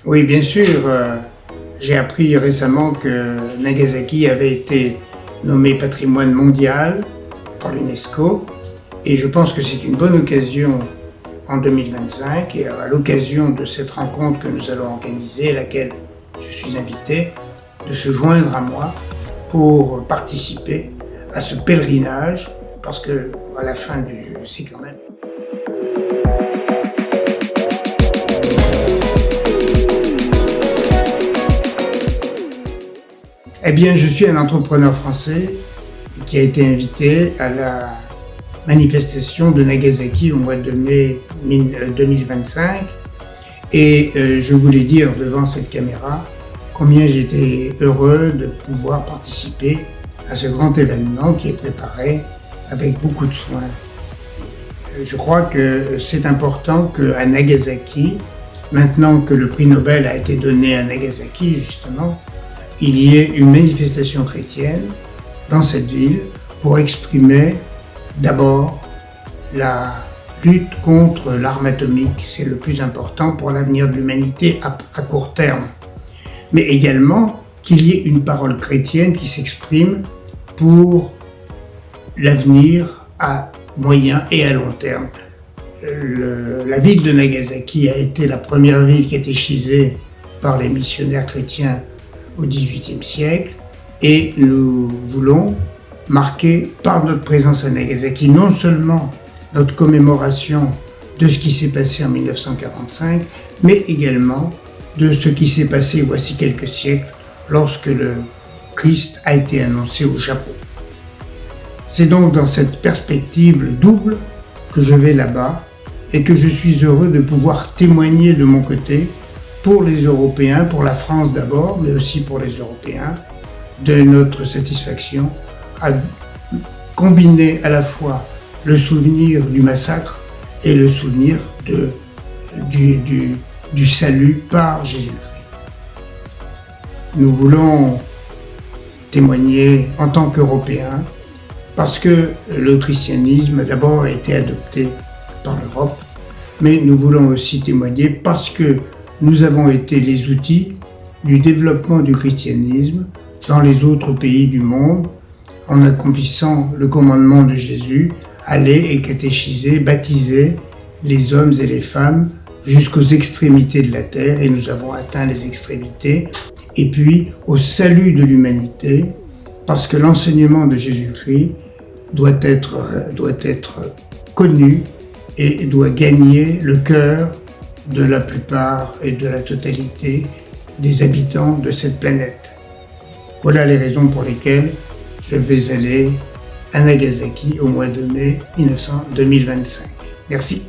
Oui, bien sûr. J'ai appris récemment que Nagasaki avait été nommé patrimoine mondial par l'UNESCO et je pense que c'est une bonne occasion en 2025 et à l'occasion de cette rencontre que nous allons organiser, à laquelle je suis invité, de se joindre à moi pour participer à ce pèlerinage parce que à la fin c'est quand même. Eh bien, je suis un entrepreneur français qui a été invité à la manifestation de Nagasaki au mois de mai 2025 et je voulais dire devant cette caméra combien j'étais heureux de pouvoir participer à ce grand événement qui est préparé avec beaucoup de soin. Je crois que c'est important qu'à Nagasaki, maintenant que le prix Nobel a été donné à Nagasaki justement, il y ait une manifestation chrétienne dans cette ville pour exprimer d'abord la lutte contre l'arme atomique, c'est le plus important pour l'avenir de l'humanité à court terme, mais également qu'il y ait une parole chrétienne qui s'exprime pour l'avenir à moyen et à long terme. La ville de Nagasaki a été la première ville catéchisée par les missionnaires chrétiens au XVIIIe siècle et nous voulons marquer par notre présence à Nagasaki non seulement notre commémoration de ce qui s'est passé en 1945, mais également de ce qui s'est passé voici quelques siècles lorsque le Christ a été annoncé au Japon. C'est donc dans cette perspective double que je vais là-bas et que je suis heureux de pouvoir témoigner de mon côté pour les Européens, pour la France d'abord, mais aussi pour les Européens, de notre satisfaction à combiner à la fois le souvenir du massacre et le souvenir du salut par Jésus-Christ. Nous voulons témoigner en tant qu'Européens parce que le christianisme d'abord a été adopté par l'Europe, mais nous voulons aussi témoigner parce que nous avons été les outils du développement du christianisme dans les autres pays du monde en accomplissant le commandement de Jésus, aller et catéchiser, baptiser les hommes et les femmes jusqu'aux extrémités de la terre, et nous avons atteint les extrémités, et puis au salut de l'humanité, parce que l'enseignement de Jésus-Christ doit être connu et doit gagner le cœur de la plupart et de la totalité des habitants de cette planète. Voilà les raisons pour lesquelles je vais aller à Nagasaki au mois de mai 2025. Merci.